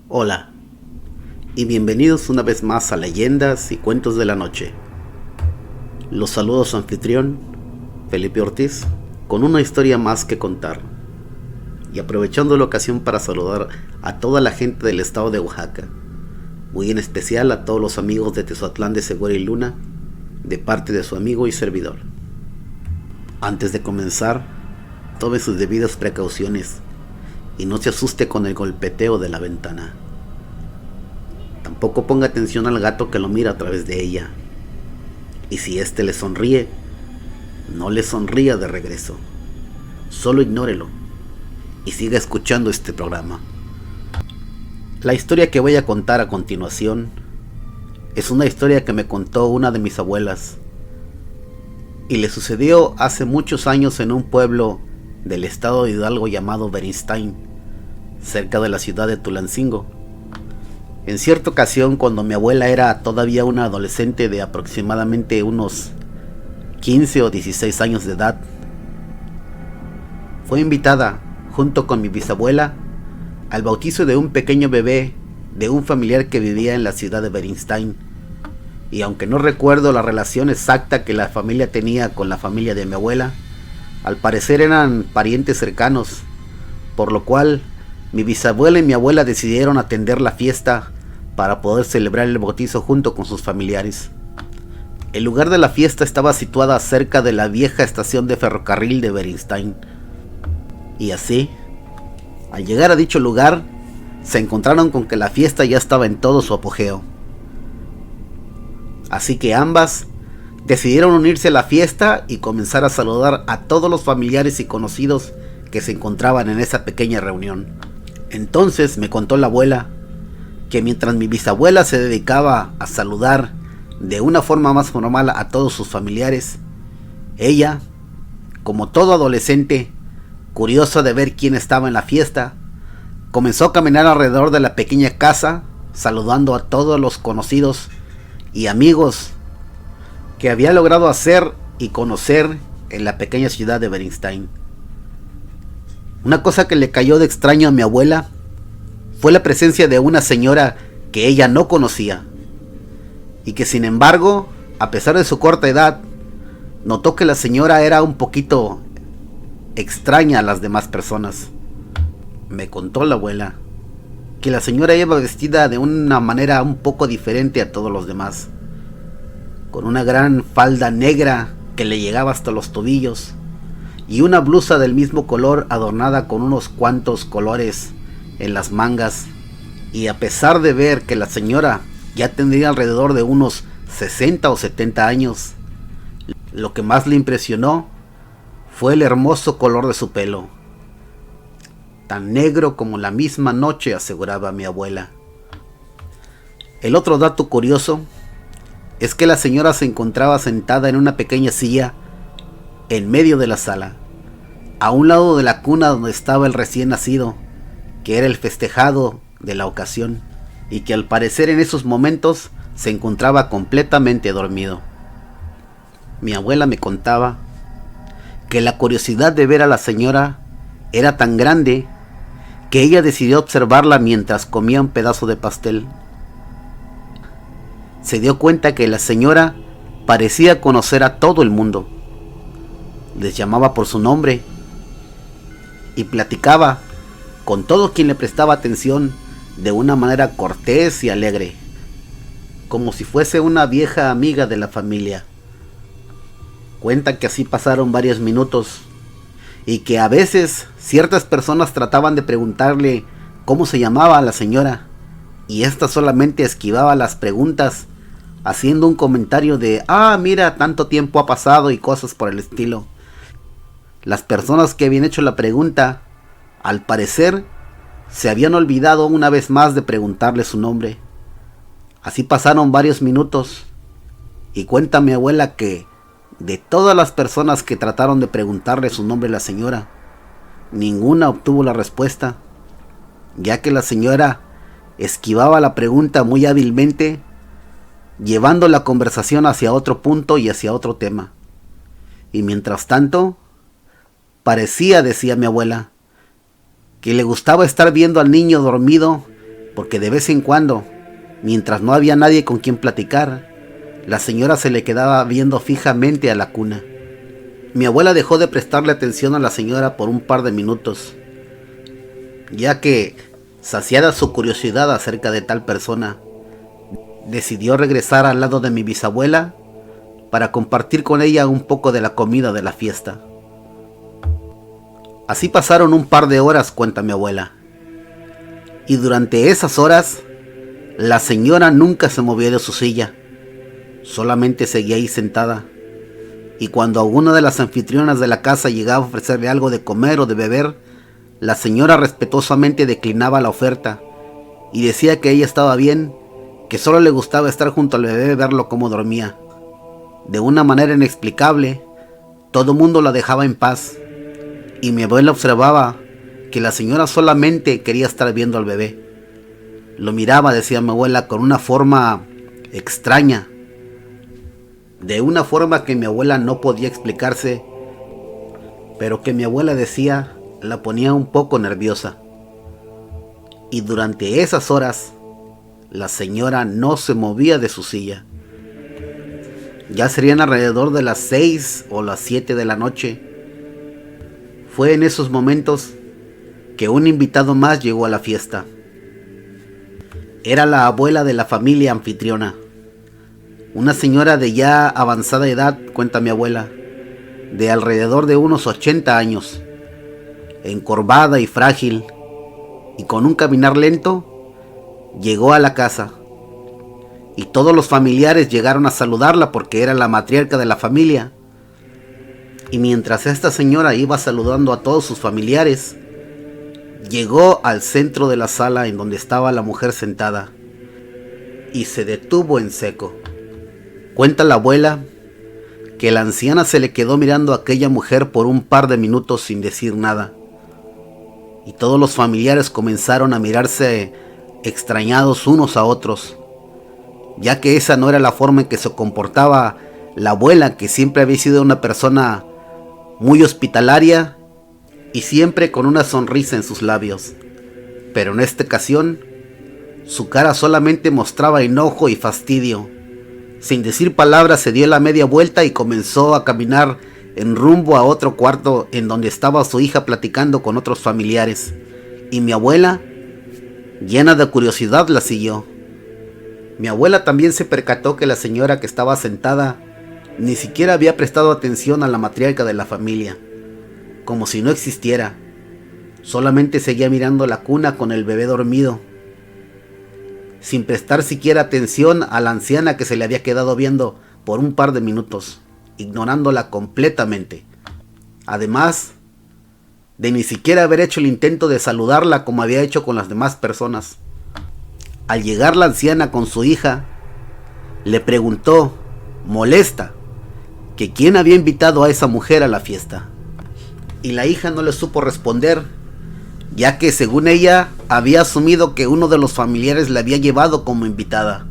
Hola y bienvenidos una vez más a Leyendas y Cuentos de la Noche. Los saludo a su anfitrión, Felipe Ortiz, con una historia más que contar. Y aprovechando la ocasión para saludar a toda la gente del estado de Oaxaca, muy en especial a todos los amigos de Tezotlán de Segura y Luna, de parte de su amigo y servidor. Antes de comenzar, tome sus debidas precauciones y no se asuste con el golpeteo de la ventana. Tampoco ponga atención al gato que lo mira a través de ella. Y si éste le sonríe, no le sonría de regreso. Solo ignórelo y siga escuchando este programa. La historia que voy a contar a continuación es una historia que me contó una de mis abuelas y le sucedió hace muchos años en un pueblo del estado de Hidalgo llamado Beristain, cerca de la ciudad de Tulancingo. En cierta ocasión, cuando mi abuela era todavía una adolescente de aproximadamente unos 15 o 16 años de edad, fue invitada, junto con mi bisabuela, al bautizo de un pequeño bebé de un familiar que vivía en la ciudad de Beristain. Y aunque no recuerdo la relación exacta que la familia tenía con la familia de mi abuela, al parecer eran parientes cercanos, por lo cual mi bisabuela y mi abuela decidieron atender la fiesta para poder celebrar el bautizo junto con sus familiares. El lugar de la fiesta estaba situada cerca de la vieja estación de ferrocarril de Beristain. Y así, al llegar a dicho lugar, se encontraron con que la fiesta ya estaba en todo su apogeo. Así que ambas decidieron unirse a la fiesta y comenzar a saludar a todos los familiares y conocidos que se encontraban en esa pequeña reunión. Entonces me contó la abuela que mientras mi bisabuela se dedicaba a saludar de una forma más formal a todos sus familiares, ella, como todo adolescente, curiosa de ver quién estaba en la fiesta, comenzó a caminar alrededor de la pequeña casa, saludando a todos los conocidos y amigos que había logrado hacer y conocer en la pequeña ciudad de Beristain. Una cosa que le cayó de extraño a mi abuela fue la presencia de una señora que ella no conocía y que, sin embargo, a pesar de su corta edad, notó que la señora era un poquito extraña a las demás personas. Me contó la abuela que la señora iba vestida de una manera un poco diferente a todos los demás, con una gran falda negra que le llegaba hasta los tobillos y una blusa del mismo color adornada con unos cuantos colores en las mangas. Y a pesar de ver que la señora ya tendría alrededor de unos 60 o 70 años, lo que más le impresionó fue el hermoso color de su pelo, tan negro como la misma noche, aseguraba mi abuela. El otro dato curioso es que la señora se encontraba sentada en una pequeña silla en medio de la sala, a un lado de la cuna donde estaba el recién nacido, que era el festejado de la ocasión, y que al parecer en esos momentos se encontraba completamente dormido. Mi abuela me contaba que la curiosidad de ver a la señora era tan grande que ella decidió observarla mientras comía un pedazo de pastel. Se dio cuenta que la señora parecía conocer a todo el mundo. Les llamaba por su nombre y platicaba con todo quien le prestaba atención de una manera cortés y alegre, como si fuese una vieja amiga de la familia. Cuenta que así pasaron varios minutos y que a veces ciertas personas trataban de preguntarle cómo se llamaba la señora, y ésta solamente esquivaba las preguntas haciendo un comentario de mira, tanto tiempo ha pasado y cosas por el estilo. Las personas que habían hecho la pregunta, al parecer, se habían olvidado una vez más de preguntarle su nombre. Así pasaron varios minutos y cuenta mi abuela que de todas las personas que trataron de preguntarle su nombre a la señora, ninguna obtuvo la respuesta, ya que la señora esquivaba la pregunta muy hábilmente, llevando la conversación hacia otro punto y hacia otro tema. Y mientras tanto, parecía, decía mi abuela, que le gustaba estar viendo al niño dormido porque de vez en cuando, mientras no había nadie con quien platicar, la señora se le quedaba viendo fijamente a la cuna. Mi abuela dejó de prestarle atención a la señora por un par de minutos, ya que, saciada su curiosidad acerca de tal persona, decidió regresar al lado de mi bisabuela para compartir con ella un poco de la comida de la fiesta. Así pasaron un par de horas, cuenta mi abuela, y durante esas horas la señora nunca se movió de su silla, solamente seguía ahí sentada, y cuando alguna de las anfitrionas de la casa llegaba a ofrecerle algo de comer o de beber, la señora respetuosamente declinaba la oferta y decía que ella estaba bien, que solo le gustaba estar junto al bebé y verlo cómo dormía. De una manera inexplicable, todo mundo la dejaba en paz, y mi abuela observaba que la señora solamente quería estar viendo al bebé. Lo miraba, decía mi abuela, con una forma extraña, de una forma que mi abuela no podía explicarse, pero que mi abuela decía la ponía un poco nerviosa. Y durante esas horas, la señora no se movía de su silla. Ya serían alrededor de las 6 o las 7 de la noche. Fue en esos momentos que un invitado más llegó a la fiesta. Era la abuela de la familia anfitriona, una señora de ya avanzada edad, cuenta mi abuela, de alrededor de unos 80 años, encorvada y frágil, y con un caminar lento, llegó a la casa. Y todos los familiares llegaron a saludarla porque era la matriarca de la familia. Y mientras esta señora iba saludando a todos sus familiares, llegó al centro de la sala en donde estaba la mujer sentada y se detuvo en seco. Cuenta la abuela que la anciana se le quedó mirando a aquella mujer por un par de minutos sin decir nada. Y todos los familiares comenzaron a mirarse extrañados unos a otros, ya que esa no era la forma en que se comportaba la abuela, que siempre había sido una persona muy hospitalaria y siempre con una sonrisa en sus labios. Pero en esta ocasión, su cara solamente mostraba enojo y fastidio. Sin decir palabras, se dio la media vuelta y comenzó a caminar en rumbo a otro cuarto en donde estaba su hija platicando con otros familiares. Y mi abuela, llena de curiosidad, la siguió. Mi abuela también se percató que la señora que estaba sentada ni siquiera había prestado atención a la matriarca de la familia, como si no existiera. Solamente seguía mirando la cuna con el bebé dormido, sin prestar siquiera atención a la anciana que se le había quedado viendo por un par de minutos, ignorándola completamente. Además de ni siquiera haber hecho el intento de saludarla como había hecho con las demás personas. Al llegar la anciana con su hija, le preguntó, molesta, que quién había invitado a esa mujer a la fiesta. Y la hija no le supo responder, ya que según ella había asumido que uno de los familiares la había llevado como invitada,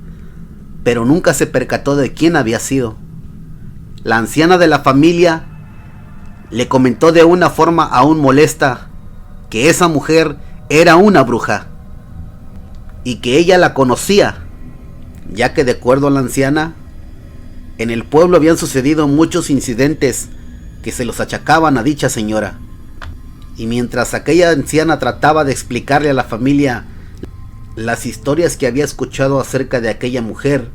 pero nunca se percató de quién había sido. La anciana de la familia le comentó de una forma aún molesta que esa mujer era una bruja y que ella la conocía, ya que de acuerdo a la anciana, en el pueblo habían sucedido muchos incidentes que se los achacaban a dicha señora. Y mientras aquella anciana trataba de explicarle a la familia las historias que había escuchado acerca de aquella mujer,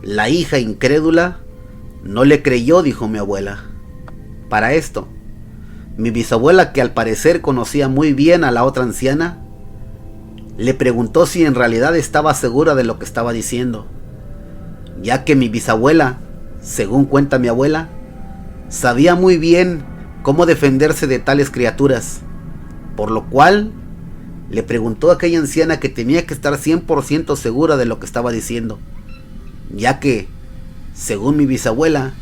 la hija incrédula no le creyó, dijo mi abuela. Para esto, mi bisabuela, que al parecer conocía muy bien a la otra anciana, le preguntó si en realidad estaba segura de lo que estaba diciendo, ya que mi bisabuela, según cuenta mi abuela, sabía muy bien cómo defenderse de tales criaturas, por lo cual le preguntó a aquella anciana que tenía que estar 100% segura de lo que estaba diciendo, ya que, según mi bisabuela,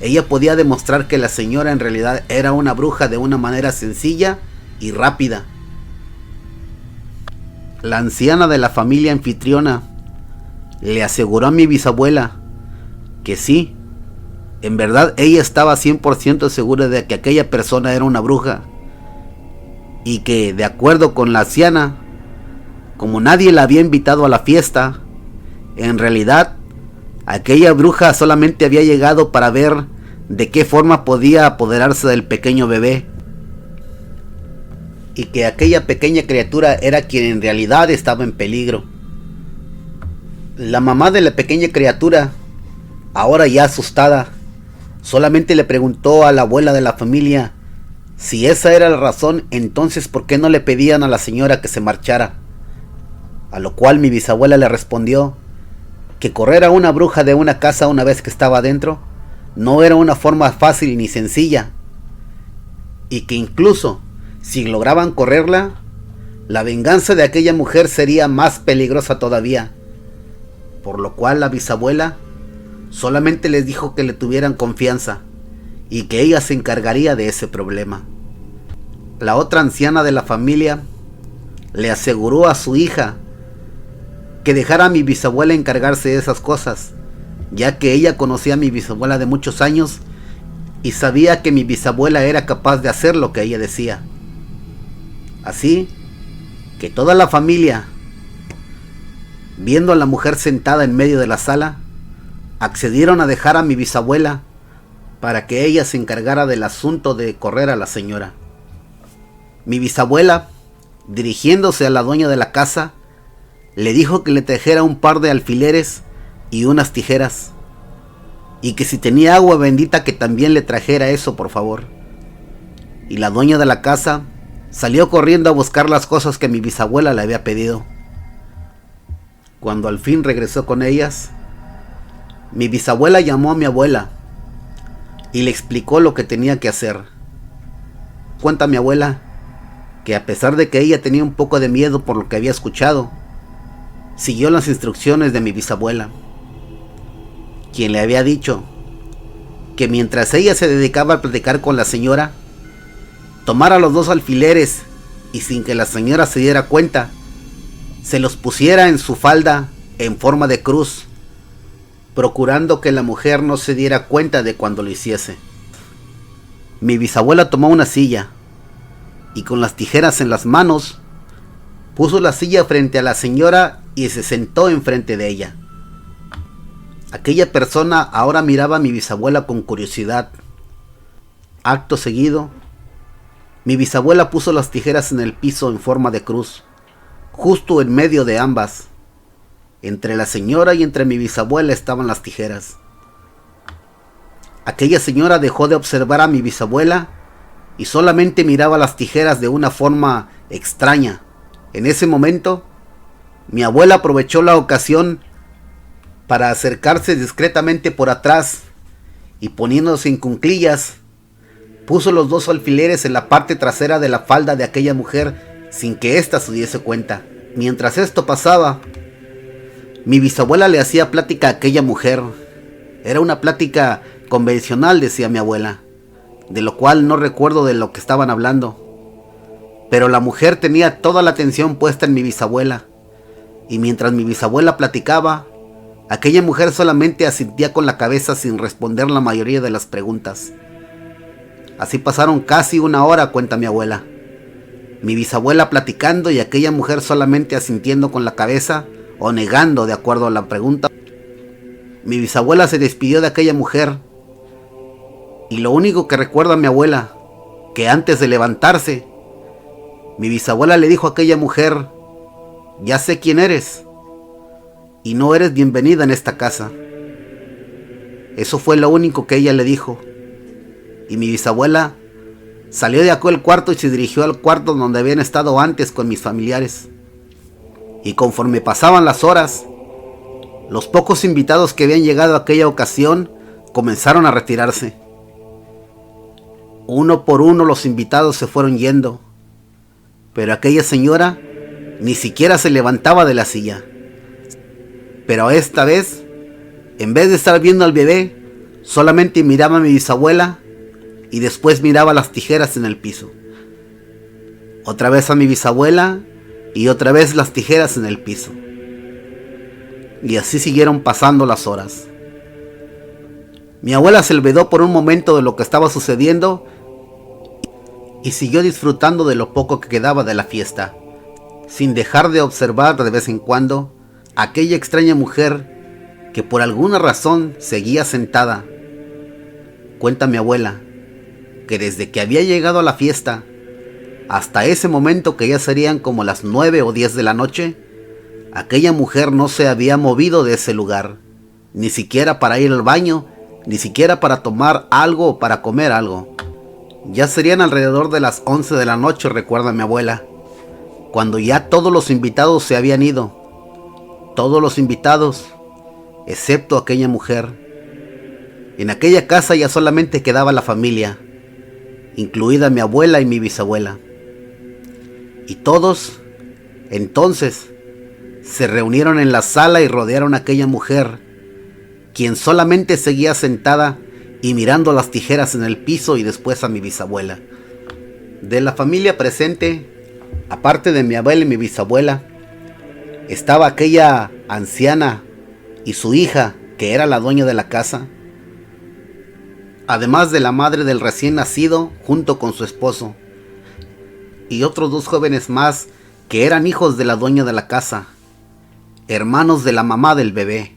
ella podía demostrar que la señora en realidad era una bruja de una manera sencilla y rápida. La anciana de la familia anfitriona le aseguró a mi bisabuela que sí, en verdad ella estaba 100% segura de que aquella persona era una bruja, y que de acuerdo con la anciana, Como nadie la había invitado a la fiesta, en realidad aquella bruja solamente había llegado para ver de qué forma podía apoderarse del pequeño bebé, y que aquella pequeña criatura era quien en realidad estaba en peligro. La mamá de la pequeña criatura, ahora ya asustada, solamente le preguntó a la abuela de la familia si esa era la razón, entonces ¿por qué no le pedían a la señora que se marchara? A lo cual mi bisabuela le respondió que correr a una bruja de una casa una vez que estaba dentro no era una forma fácil ni sencilla, y que incluso si lograban correrla, la venganza de aquella mujer sería más peligrosa todavía, por lo cual la bisabuela solamente les dijo que le tuvieran confianza y que ella se encargaría de ese problema. La otra anciana de la familia le aseguró a su hija que dejara a mi bisabuela encargarse de esas cosas, ya que ella conocía a mi bisabuela de muchos años y sabía que mi bisabuela era capaz de hacer lo que ella decía. Así que toda la familia, viendo a la mujer sentada en medio de la sala, accedieron a dejar a mi bisabuela para que ella se encargara del asunto de correr a la señora. Mi bisabuela, dirigiéndose a la dueña de la casa, le dijo que le trajera un par de alfileres y unas tijeras, y que si tenía agua bendita que también le trajera eso, por favor. Y la dueña de la casa salió corriendo a buscar las cosas que mi bisabuela le había pedido. Cuando al fin regresó con ellas, mi bisabuela llamó a mi abuela y le explicó lo que tenía que hacer. Cuenta mi abuela que a pesar de que ella tenía un poco de miedo por lo que había escuchado, siguió las instrucciones de mi bisabuela, quien le había dicho que mientras ella se dedicaba a platicar con la señora, tomara los dos alfileres y sin que la señora se diera cuenta, se los pusiera en su falda en forma de cruz, procurando que la mujer no se diera cuenta de cuando lo hiciese. Mi bisabuela tomó una silla y con las tijeras en las manos puso la silla frente a la señora y se sentó enfrente de ella. Aquella persona ahora miraba a mi bisabuela con curiosidad. Acto seguido, mi bisabuela puso las tijeras en el piso en forma de cruz, justo en medio de ambas. Entre la señora y entre mi bisabuela estaban las tijeras. Aquella señora dejó de observar a mi bisabuela y solamente miraba las tijeras de una forma extraña. En ese momento, mi abuela aprovechó la ocasión para acercarse discretamente por atrás y poniéndose en cuclillas, puso los dos alfileres en la parte trasera de la falda de aquella mujer sin que ésta se diese cuenta. Mientras esto pasaba, mi bisabuela le hacía plática a aquella mujer. Era una plática convencional, decía mi abuela, de lo cual no recuerdo de lo que estaban hablando. Pero la mujer tenía toda la atención puesta en mi bisabuela, y mientras mi bisabuela platicaba, aquella mujer solamente asentía con la cabeza sin responder la mayoría de las preguntas. Así pasaron casi una hora, cuenta mi abuela. Mi bisabuela platicando y aquella mujer solamente asintiendo con la cabeza o negando de acuerdo a la pregunta. Mi bisabuela se despidió de aquella mujer y lo único que recuerda a mi abuela, que antes de levantarse, mi bisabuela le dijo a aquella mujer: ya sé quién eres y no eres bienvenida en esta casa. Eso fue lo único que ella le dijo. Y mi bisabuela salió de aquel cuarto y se dirigió al cuarto donde habían estado antes con mis familiares. Y conforme pasaban las horas, los pocos invitados que habían llegado a aquella ocasión comenzaron a retirarse. Uno por uno los invitados se fueron yendo, pero aquella señora ni siquiera se levantaba de la silla. Pero esta vez, en vez de estar viendo al bebé, solamente miraba a mi bisabuela y después miraba las tijeras en el piso. Otra vez a mi bisabuela y otra vez las tijeras en el piso. Y así siguieron pasando las horas. Mi abuela se olvidó por un momento de lo que estaba sucediendo y siguió disfrutando de lo poco que quedaba de la fiesta. sin dejar de observar de vez en cuando aquella extraña mujer que por alguna razón seguía sentada. Cuenta mi abuela que desde que había llegado a la fiesta hasta ese momento, que ya serían como las 9 o 10 de la noche, aquella mujer no se había movido de ese lugar, ni siquiera para ir al baño, ni siquiera para tomar algo o para comer algo. Ya serían alrededor de las 11 de la noche, recuerda mi abuela, cuando ya todos los invitados se habían ido. Todos los invitados, excepto aquella mujer. En aquella casa ya solamente quedaba la familia, incluida mi abuela y mi bisabuela. Y todos, entonces, se reunieron en la sala y rodearon a aquella mujer, quien solamente seguía sentada y mirando las tijeras en el piso, y después a mi bisabuela. De la familia presente, aparte de mi abuela y mi bisabuela, estaba aquella anciana y su hija, que era la dueña de la casa, además de la madre del recién nacido junto con su esposo, y otros 2 jóvenes más que eran hijos de la dueña de la casa, hermanos de la mamá del bebé,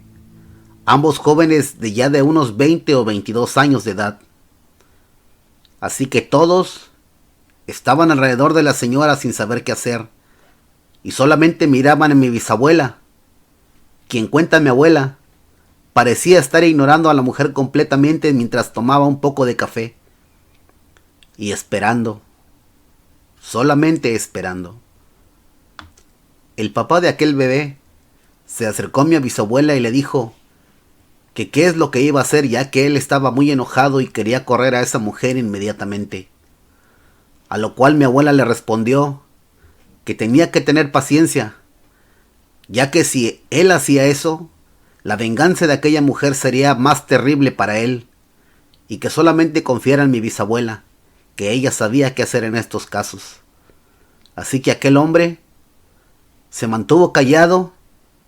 ambos jóvenes de ya de unos 20 o 22 años de edad. Así que todos estaban alrededor de la señora sin saber qué hacer, y solamente miraban a mi bisabuela, quien, cuenta mi abuela, parecía estar ignorando a la mujer completamente mientras tomaba un poco de café, y esperando, solamente esperando. El papá de aquel bebé se acercó a mi bisabuela y le dijo que qué es lo que iba a hacer, ya que él estaba muy enojado y quería correr a esa mujer inmediatamente. A lo cual mi abuela le respondió que tenía que tener paciencia, ya que si él hacía eso, la venganza de aquella mujer sería más terrible para él, y que solamente confiara en mi bisabuela, que ella sabía qué hacer en estos casos. Así que aquel hombre se mantuvo callado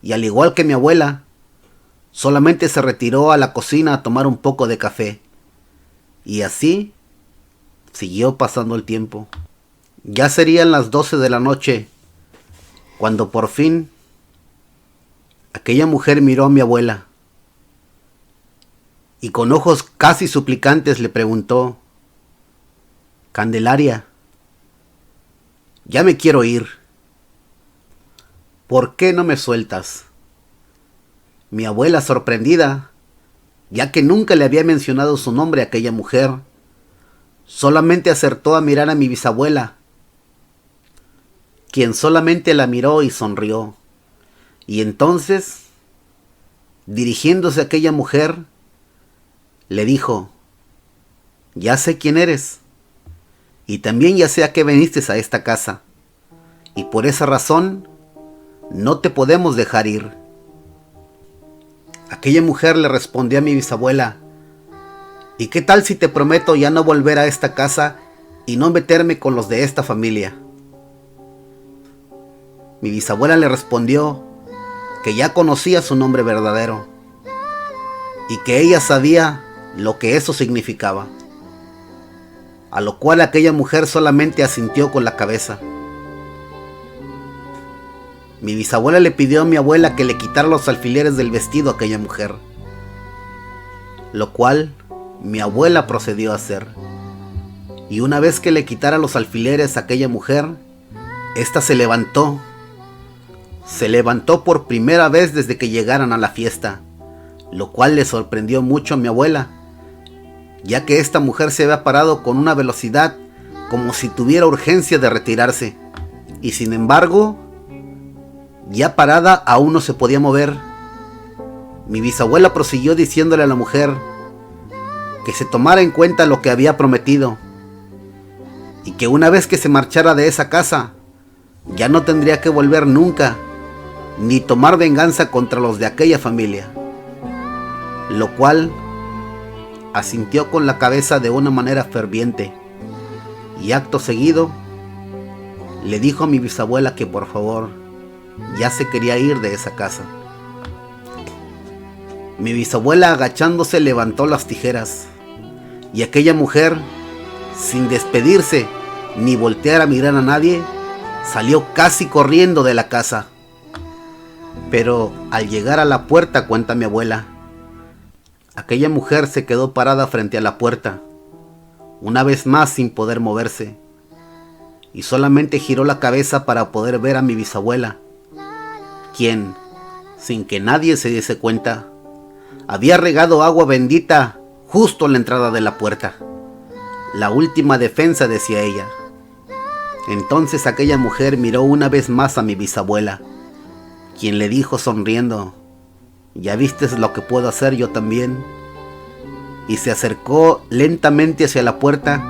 y, al igual que mi abuela, solamente se retiró a la cocina a tomar un poco de café. Y así siguió pasando el tiempo. Ya serían las 12 de la noche cuando por fin aquella mujer miró a mi abuela y con ojos casi suplicantes le preguntó: Candelaria, ya me quiero ir. ¿Por qué no me sueltas? Mi abuela, sorprendida, ya que nunca le había mencionado su nombre a aquella mujer, solamente acertó a mirar a mi bisabuela, quien solamente la miró y sonrió. Y entonces, dirigiéndose a aquella mujer, le dijo: ya sé quién eres, y también ya sé a qué viniste a esta casa, y por esa razón no te podemos dejar ir. Aquella mujer le respondió a mi bisabuela: ¿y qué tal si te prometo ya no volver a esta casa y no meterme con los de esta familia? Mi bisabuela le respondió que ya conocía su nombre verdadero y que ella sabía lo que eso significaba. A lo cual aquella mujer solamente asintió con la cabeza. Mi bisabuela le pidió a mi abuela que le quitara los alfileres del vestido a aquella mujer, lo cual mi abuela procedió a hacer. Y una vez que le quitara los alfileres a aquella mujer, ésta se levantó. Se levantó por primera vez desde que llegaron a la fiesta, lo cual le sorprendió mucho a mi abuela, ya que esta mujer se había parado con una velocidad como si tuviera urgencia de retirarse, y sin embargo, ya parada aún no se podía mover. Mi bisabuela prosiguió diciéndole a la mujer que se tomara en cuenta lo que había prometido, y que una vez que se marchara de esa casa, ya no tendría que volver nunca, ni tomar venganza contra los de aquella familia, lo cual asintió con la cabeza de una manera ferviente, y acto seguido le dijo a mi bisabuela que por favor ya se quería ir de esa casa. Mi bisabuela, agachándose, levantó las tijeras, y aquella mujer, sin despedirse ni voltear a mirar a nadie, salió casi corriendo de la casa. Pero al llegar a la puerta, cuenta mi abuela, aquella mujer se quedó parada frente a la puerta, una vez más sin poder moverse, y solamente giró la cabeza para poder ver a mi bisabuela, quien, sin que nadie se diese cuenta, había regado agua bendita justo en la entrada de la puerta. La última defensa, decía ella. Entonces aquella mujer miró una vez más a mi bisabuela, quien le dijo sonriendo: ¿ya viste lo que puedo hacer yo también? Y se acercó lentamente hacia la puerta,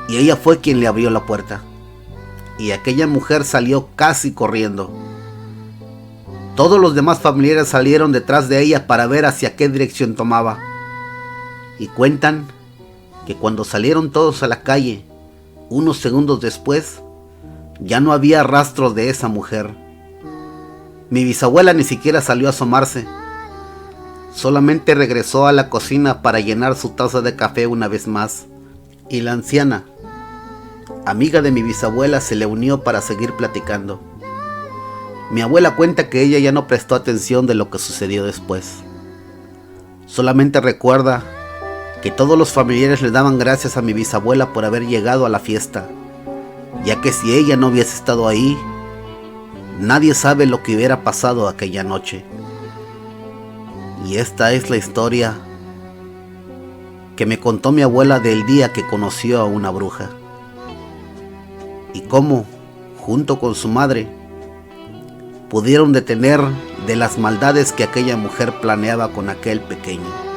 y ella fue quien le abrió la puerta. Y aquella mujer salió casi corriendo. Todos los demás familiares salieron detrás de ella para ver hacia qué dirección tomaba. Y cuentan que cuando salieron todos a la calle, unos segundos después, ya no había rastros de esa mujer. Mi bisabuela ni siquiera salió a asomarse. Solamente regresó a la cocina para llenar su taza de café una vez más. Y la anciana, amiga de mi bisabuela, se le unió para seguir platicando. Mi abuela cuenta que ella ya no prestó atención de lo que sucedió después. Solamente recuerda que todos los familiares le daban gracias a mi bisabuela por haber llegado a la fiesta, ya que si ella no hubiese estado ahí, nadie sabe lo que hubiera pasado aquella noche. Y esta es la historia que me contó mi abuela del día que conoció a una bruja. Y cómo, junto con su madre, pudieron detener de las maldades que aquella mujer planeaba con aquel pequeño.